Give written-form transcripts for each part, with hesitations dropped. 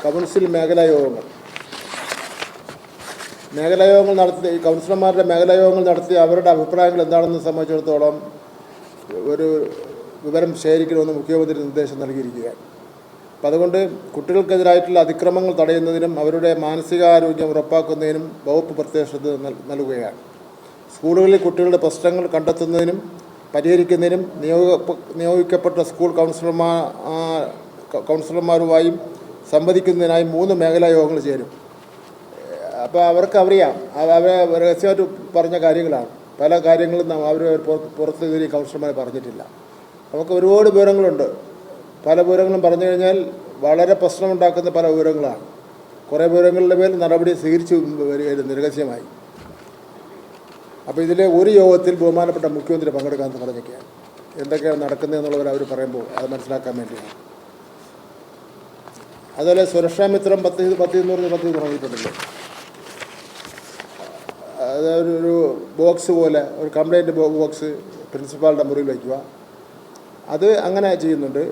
Council മേഖലായോഗങ്ങൾ നടത്തി, കൗൺസിലർമാരുടെ മേഖലായോഗങ്ങൾ നടത്തി അവരുടെ അഭിപ്രായങ്ങൾ എന്താണെന്ന് സംബന്ധിച്ചിടത്തോളം ഒരു വിവരം ശേഖരിക്കണമെന്ന് മുഖ്യമന്ത്രി നിർദ്ദേശം നൽകിയിരിക്കുകയാണ്. അപ്പം അതുകൊണ്ട് കുട്ടികൾക്കെതിരായിട്ടുള്ള അതിക്രമങ്ങൾ തടയുന്നതിനും അവരുടെ മാനസികാരോഗ്യം ഉറപ്പാക്കുന്നതിനും വകുപ്പ് പ്രത്യേക ശ്രദ്ധ നൽകുകയാണ്. സ്കൂളുകളിൽ കുട്ടികളുടെ പ്രശ്നങ്ങൾ കണ്ടെത്തുന്നതിനും പരിഹരിക്കുന്നതിനും നിയോഗിക്കപ്പെട്ട സ്കൂൾ കൗൺസിലർമാരുമായും സംവദിക്കുന്നതിനായി 3 മേഖലാ യോഗങ്ങൾ ചേരും. അപ്പോൾ അവർക്ക് അറിയാം, അവരെ രഹസ്യമായിട്ട് പറഞ്ഞ കാര്യങ്ങളാണ്. പല കാര്യങ്ങളും അവർ പുറത്ത് കയറി കൗൺസിലർമാർ പറഞ്ഞിട്ടില്ല. നമുക്ക് ഒരുപാട് വിവരങ്ങളുണ്ട്. പല വിവരങ്ങളും പറഞ്ഞു കഴിഞ്ഞാൽ വളരെ പ്രശ്നമുണ്ടാക്കുന്ന പല വിവരങ്ങളാണ്. കുറേ വിവരങ്ങളുടെ മേൽ നടപടി സ്വീകരിച്ചു വരികയായിരുന്നു രഹസ്യമായി. അപ്പോൾ ഇതിലെ ഒരു യോഗത്തിൽ ബഹുമാനപ്പെട്ട മുഖ്യമന്ത്രി പങ്കെടുക്കാമെന്ന് പറഞ്ഞൊക്കെയാണ്. എന്തൊക്കെയാണ് നടക്കുന്നതെന്നുള്ളവർ അവർ പറയുമ്പോൾ അത് മനസ്സിലാക്കാൻ വേണ്ടിയാണ്. അതുപോലെ സുരക്ഷാമിത്രം 10 തുടങ്ങിയിട്ടുണ്ടല്ലോ. അതൊരു ബോക്സ് പോലെ, ഒരു കംപ്ലൈൻറ്റ് ബോക്സ് പ്രിൻസിപ്പാളുടെ മുറിയിൽ വയ്ക്കുക, അത് അങ്ങനെ ചെയ്യുന്നുണ്ട്.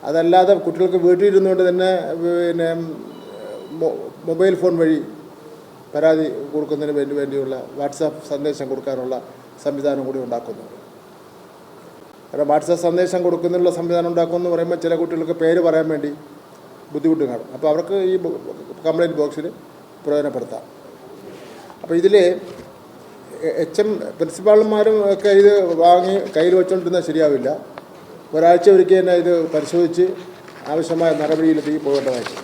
അതല്ലാതെ കുട്ടികൾക്ക് വീട്ടിലിരുന്നുകൊണ്ട് തന്നെ മൊബൈൽ ഫോൺ വഴി പരാതി കൊടുക്കുന്നതിന് വേണ്ടിയുള്ള വാട്സാപ്പ് സന്ദേശം കൊടുക്കാനുള്ള സംവിധാനം കൂടി ഉണ്ടാക്കുന്നുണ്ട്. കാരണം വാട്സാപ്പ് സന്ദേശം കൊടുക്കുന്നതിനുള്ള സംവിധാനം ഉണ്ടാക്കുമെന്ന് പറയുമ്പോൾ ചില കുട്ടികൾക്ക് പേര് പറയാൻ വേണ്ടി ബുദ്ധിമുട്ട് കാണും. അപ്പോൾ അവർക്ക് ഈ കംപ്ലൈൻറ്റ് ബോക്സിൽ പ്രയോജനപ്പെടുത്താം. അപ്പോൾ ഇതിൽ പ്രിൻസിപ്പാൾമാരും ഒക്കെ ഇത് വാങ്ങി കയ്യിൽ വെച്ചുകൊണ്ടിരുന്നാൽ ശരിയാവില്ല. ഒരാഴ്ച ഒരിക്കൽ തന്നെ ഇത് പരിശോധിച്ച് ആവശ്യമായ നടപടിയിലെത്തി പോകേണ്ടതായിട്ട്.